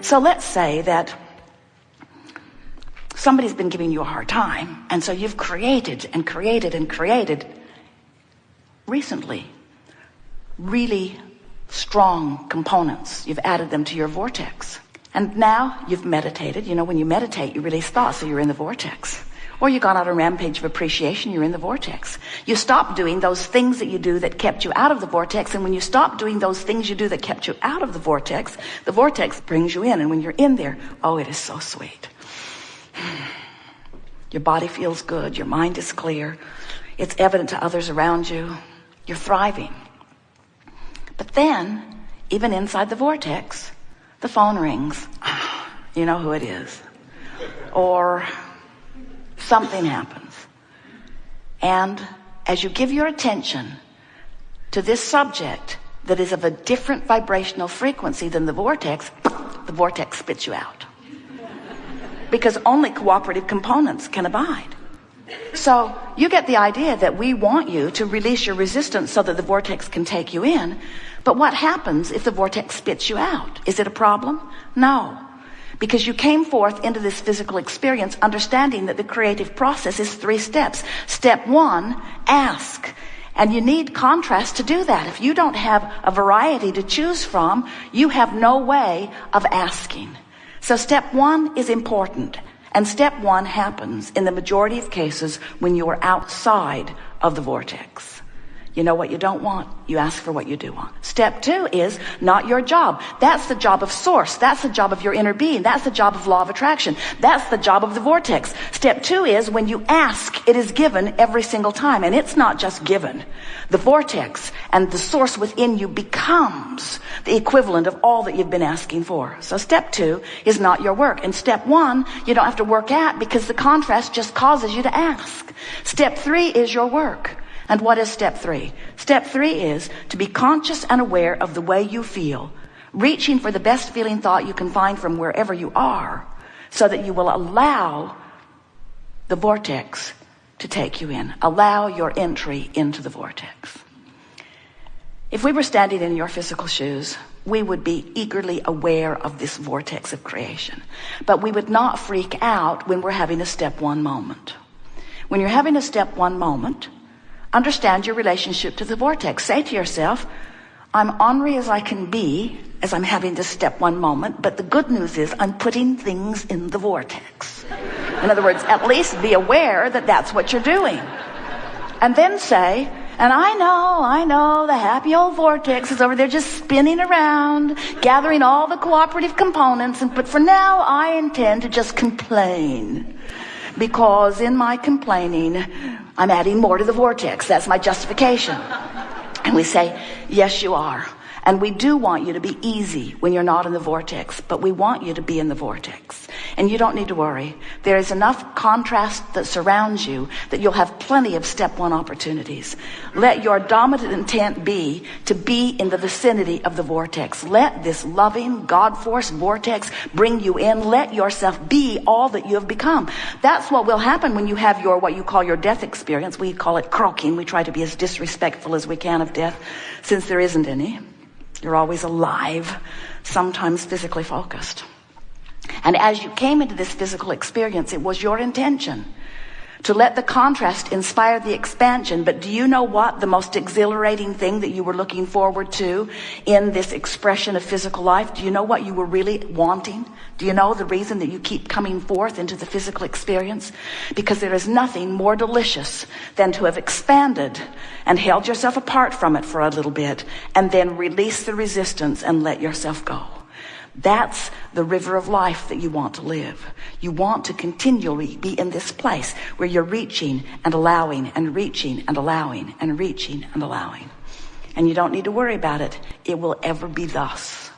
So let's say that somebody's been giving you a hard time, and so you've created and created and created recently really strong components. You've added them to your vortex. And now you've meditated. You know, when you meditate, you release thoughts, so you're in the vortex. Or you got on a rampage of appreciation, you're in the vortex. You stop doing those things that you do that kept you out of the vortex, and when you stop doing those things you do that kept you out of the vortex brings you in, and when you're in there, oh, it is so sweet. Your body feels good, your mind is clear, it's evident to others around you, you're thriving. But then, even inside the vortex, the phone rings. You know who it is. Or something happens. And as you give your attention to this subject that is of a different vibrational frequency than the vortex spits you out. Because only cooperative components can abide. So you get the idea that we want you to release your resistance so that the vortex can take you in. But what happens if the vortex spits you out? Is it a problem? No. Because you came forth into this physical experience understanding that the creative process is 3 steps. Step 1, ask. And you need contrast to do that. If you don't have a variety to choose from, you have no way of asking. So step 1 is important. And step 1 happens in the majority of cases when you are outside of the vortex. You know what you don't want, you ask for what you do want. Step 2 is not your job. That's the job of source. That's the job of your inner being. That's the job of law of attraction. That's the job of the vortex. Step 2 is when you ask, it is given every single time. And it's not just given. The vortex and the source within you becomes the equivalent of all that you've been asking for. So step 2 is not your work. And step 1, you don't have to work at because the contrast just causes you to ask. Step 3 is your work. And what is step 3? Step 3 is to be conscious and aware of the way you feel, reaching for the best feeling thought you can find from wherever you are, so that you will allow the vortex to take you in. Allow your entry into the vortex. If we were standing in your physical shoes, we would be eagerly aware of this vortex of creation. But we would not freak out when we're having a step 1 moment. When you're having a step 1 moment, understand your relationship to the vortex. Say to yourself, I'm ornery as I can be as I'm having this step 1 moment, but the good news is I'm putting things in the vortex. In other words, at least be aware that that's what you're doing. And then say, and I know the happy old vortex is over there just spinning around, gathering all the cooperative components, but for now I intend to just complain. Because in my complaining, I'm adding more to the vortex. That's my justification. And we say, yes, you are. And we do want you to be easy when you're not in the vortex, but we want you to be in the vortex. And you don't need to worry. There is enough contrast that surrounds you that you'll have plenty of step 1 opportunities. Let your dominant intent be to be in the vicinity of the vortex. Let this loving, God-force vortex bring you in. Let yourself be all that you have become. That's what will happen when you have your, what you call your death experience. We call it croaking. We try to be as disrespectful as we can of death, since there isn't any. You're always alive, sometimes physically focused. And as you came into this physical experience, it was your intention to let the contrast inspire the expansion. But do you know what the most exhilarating thing that you were looking forward to in this expression of physical life? Do you know what you were really wanting? Do you know the reason that you keep coming forth into the physical experience? Because there is nothing more delicious than to have expanded and held yourself apart from it for a little bit and then release the resistance and let yourself go. That's the river of life that you want to live. You want to continually be in this place where you're reaching and allowing and reaching and allowing and reaching and allowing. And you don't need to worry about it. It will ever be thus.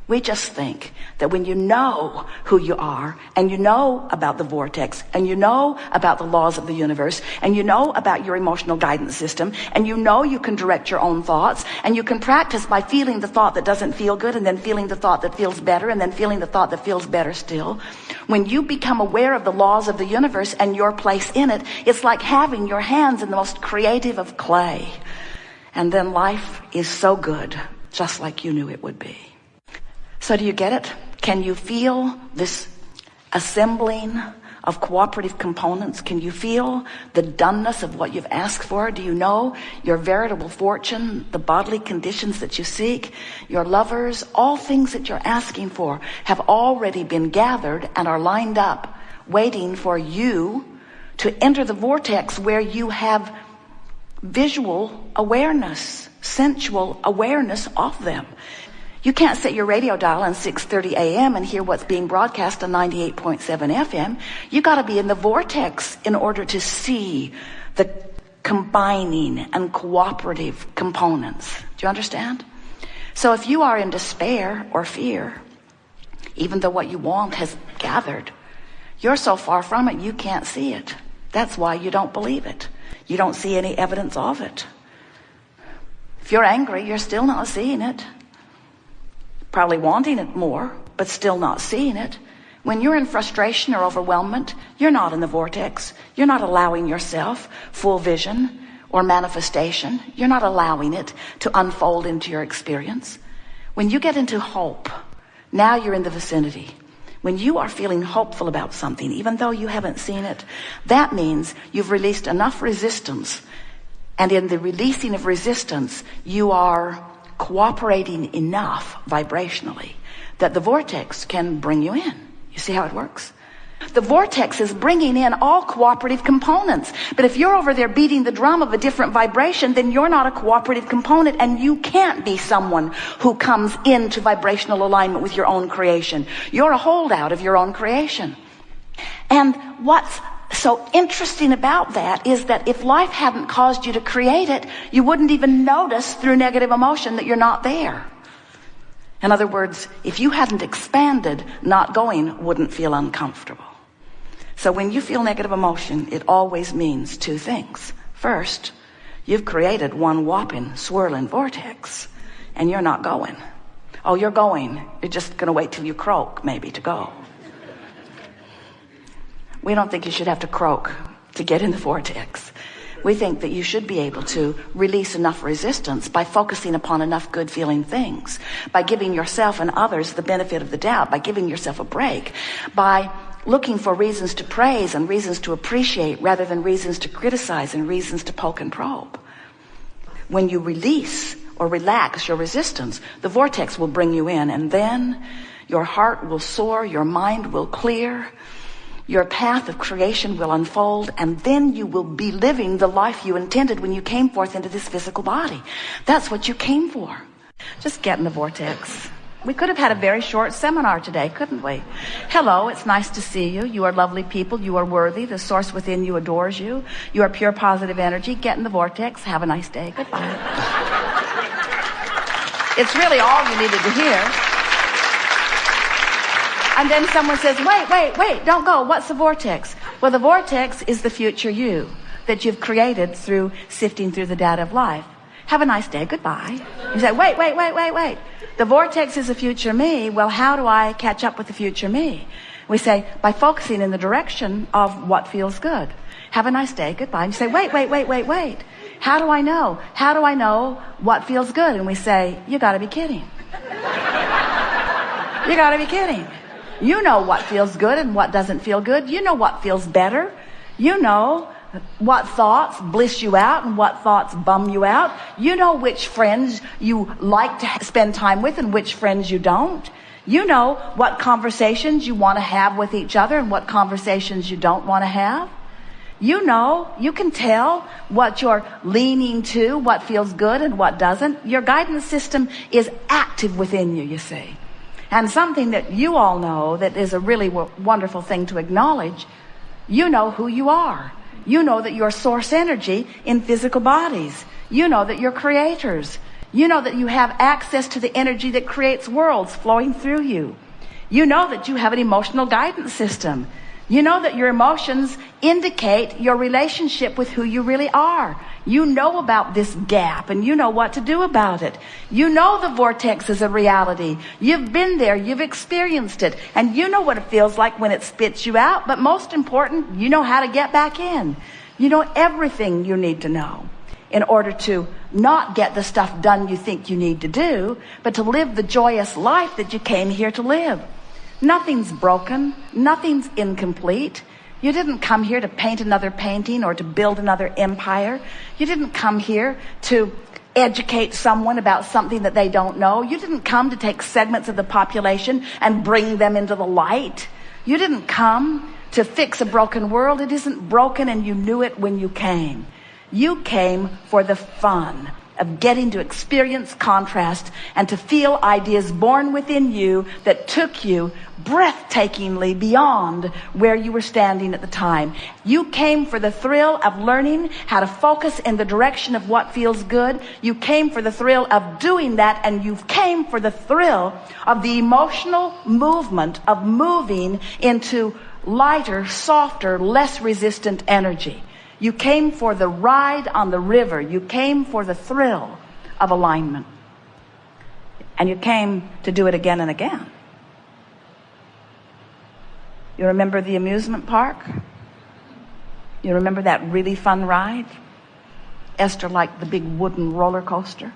We just think that when you know who you are, and you know about the vortex, and you know about the laws of the universe, and you know about your emotional guidance system, and you know you can direct your own thoughts, and you can practice by feeling the thought that doesn't feel good, and then feeling the thought that feels better, and then feeling the thought that feels better still. When you become aware of the laws of the universe and your place in it, it's like having your hands in the most creative of clay. And then life is so good, just like you knew it would be. So do you get it? Can you feel this assembling of cooperative components? Can you feel the doneness of what you've asked for? Do you know your veritable fortune, the bodily conditions that you seek, your lovers, all things that you're asking for have already been gathered and are lined up, waiting for you to enter the vortex where you have visual awareness, sensual awareness of them. You can't set your radio dial on 6:30 a.m. and hear what's being broadcast on 98.7 FM. You got to be in the vortex in order to see the combining and cooperative components. Do you understand? So if you are in despair or fear, even though what you want has gathered, you're so far from it you can't see it. That's why you don't believe it. You don't see any evidence of it. If you're angry, you're still not seeing it. Probably wanting it more, but still not seeing it. When you're in frustration or overwhelmment, you're not in the vortex. You're not allowing yourself full vision or manifestation. You're not allowing it to unfold into your experience. When you get into hope, now you're in the vicinity. When you are feeling hopeful about something, even though you haven't seen it, that means you've released enough resistance. And in the releasing of resistance, you are cooperating enough vibrationally that the vortex can bring you in. You see how it works? The vortex is bringing in all cooperative components. But if you're over there beating the drum of a different vibration, then you're not a cooperative component, and you can't be someone who comes into vibrational alignment with your own creation. You're a holdout of your own creation. And what's so interesting about that is that if life hadn't caused you to create it, you wouldn't even notice through negative emotion that you're not there. In other words, if you hadn't expanded, not going wouldn't feel uncomfortable. So when you feel negative emotion, it always means two things. First, you've created one whopping swirling vortex, and you're not going. Oh, you're going. You're just going to wait till you croak, maybe, to go. We don't think you should have to croak to get in the vortex. We think that you should be able to release enough resistance by focusing upon enough good feeling things, by giving yourself and others the benefit of the doubt, by giving yourself a break, by looking for reasons to praise and reasons to appreciate rather than reasons to criticize and reasons to poke and probe. When you release or relax your resistance, the vortex will bring you in, and then your heart will soar, your mind will clear, your path of creation will unfold, and then you will be living the life you intended when you came forth into this physical body. That's what you came for. Just get in the vortex. We could have had a very short seminar today, couldn't we? Hello, it's nice to see you. You are lovely people. You are worthy. The source within you adores you. You are pure positive energy. Get in the vortex. Have a nice day. Goodbye. It's really all you needed to hear. And then someone says, wait, don't go. What's the vortex? Well, the vortex is the future you that you've created through sifting through the data of life. Have a nice day. Goodbye. You say, wait. The vortex is the future me. Well, how do I catch up with the future me? We say, by focusing in the direction of what feels good. Have a nice day. Goodbye. And you say, wait. How do I know? How do I know what feels good? And we say, you got to be kidding. You got to be kidding. You know what feels good and what doesn't feel good. You know what feels better. You know what thoughts bliss you out and what thoughts bum you out. You know which friends you like to spend time with and which friends you don't. You know what conversations you want to have with each other and what conversations you don't want to have. You know, you can tell what you're leaning to, what feels good and what doesn't. Your guidance system is active within you, you see. And something that you all know that is a really wonderful thing to acknowledge, you know who you are. You know that you're source energy in physical bodies. You know that you're creators. You know that you have access to the energy that creates worlds flowing through you. You know that you have an emotional guidance system. You know that your emotions indicate your relationship with who you really are. You know about this gap and you know what to do about it. You know the vortex is a reality. You've been there, you've experienced it, and you know what it feels like when it spits you out. But most important, you know how to get back in. You know everything you need to know in order to not get the stuff done you think you need to do, but to live the joyous life that you came here to live. Nothing's broken. Nothing's incomplete. You didn't come here to paint another painting or to build another empire. You didn't come here to educate someone about something that they don't know. You didn't come to take segments of the population and bring them into the light. You didn't come to fix a broken world. It isn't broken, and you knew it when you came. You came for the fun of getting to experience contrast and to feel ideas born within you that took you breathtakingly beyond where you were standing at the time. You came for the thrill of learning how to focus in the direction of what feels good. You came for the thrill of doing that, and you came for the thrill of the emotional movement of moving into lighter, softer, less resistant energy. You came for the ride on the river. You came for the thrill of alignment. And you came to do it again and again. You remember the amusement park? You remember that really fun ride? Esther liked the big wooden roller coaster.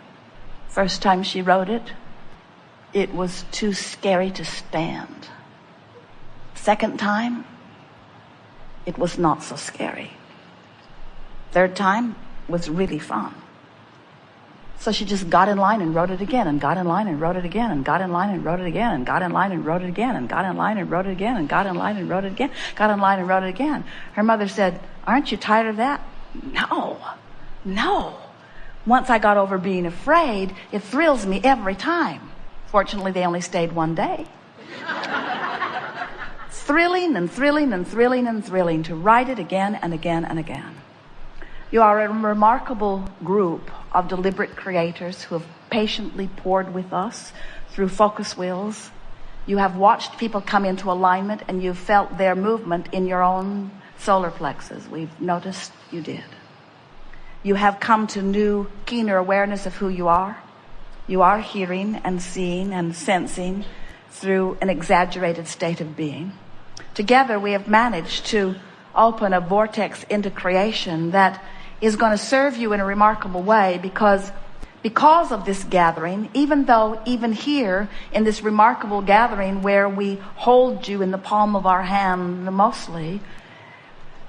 First time she rode it, it was too scary to stand. Second time, it was not so scary. Third time was really fun. So she just got in line and wrote it again, and got in line and wrote it again, and got in line and wrote it again, and got in line and wrote it again, and got in line and wrote it again, and got in line and wrote it again, got in line and wrote it again. Her mother said, "Aren't you tired of that?" No. Once I got over being afraid, it thrills me every time. Fortunately, they only stayed one day. Thrilling and thrilling and thrilling and thrilling to write it again and again and again. You are a remarkable group of deliberate creators who have patiently poured with us through focus wheels. You have watched people come into alignment, and you've felt their movement in your own solar plexus. We've noticed you did. You have come to new, keener awareness of who you are. You are hearing and seeing and sensing through an exaggerated state of being. Together, we have managed to open a vortex into creation that is going to serve you in a remarkable way, because of this gathering, even though even here in this remarkable gathering where we hold you in the palm of our hand mostly,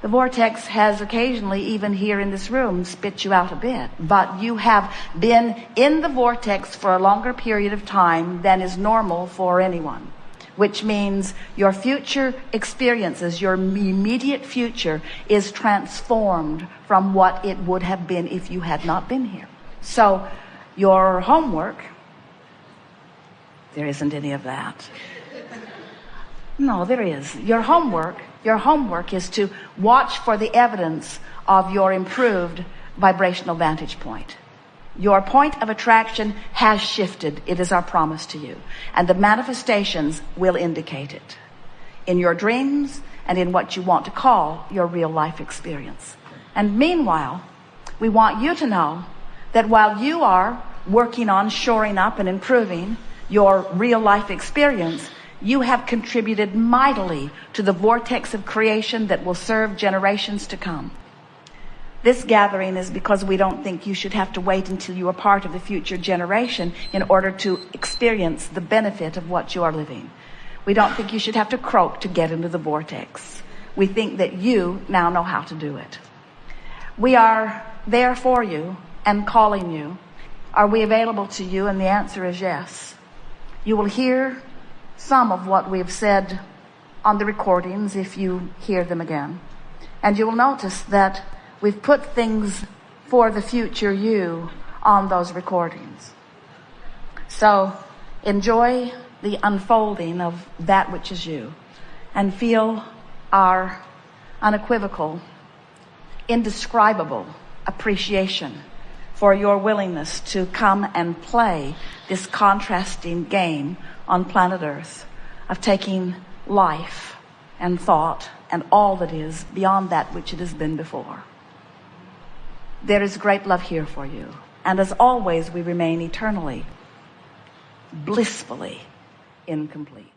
the vortex has occasionally, even here in this room, spit you out a bit. But you have been in the vortex for a longer period of time than is normal for anyone, which means your future experiences, your immediate future, is transformed from what it would have been if you had not been here. So your homework, there isn't any of that. No, there is. Your homework is to watch for the evidence of your improved vibrational vantage point. Your point of attraction has shifted. It is our promise to you. And the manifestations will indicate it in your dreams and in what you want to call your real life experience. And meanwhile, we want you to know that while you are working on shoring up and improving your real life experience, you have contributed mightily to the vortex of creation that will serve generations to come. This gathering is because we don't think you should have to wait until you are part of the future generation in order to experience the benefit of what you are living. We don't think you should have to croak to get into the vortex. We think that you now know how to do it. We are there for you and calling you. Are we available to you? And the answer is yes. You will hear some of what we've said on the recordings if you hear them again. And you will notice that we've put things for the future you on those recordings. So enjoy the unfolding of that which is you, and feel our unequivocal, indescribable appreciation for your willingness to come and play this contrasting game on planet Earth of taking life and thought and all that is beyond that which it has been before. There is great love here for you. And as always, we remain eternally, blissfully incomplete.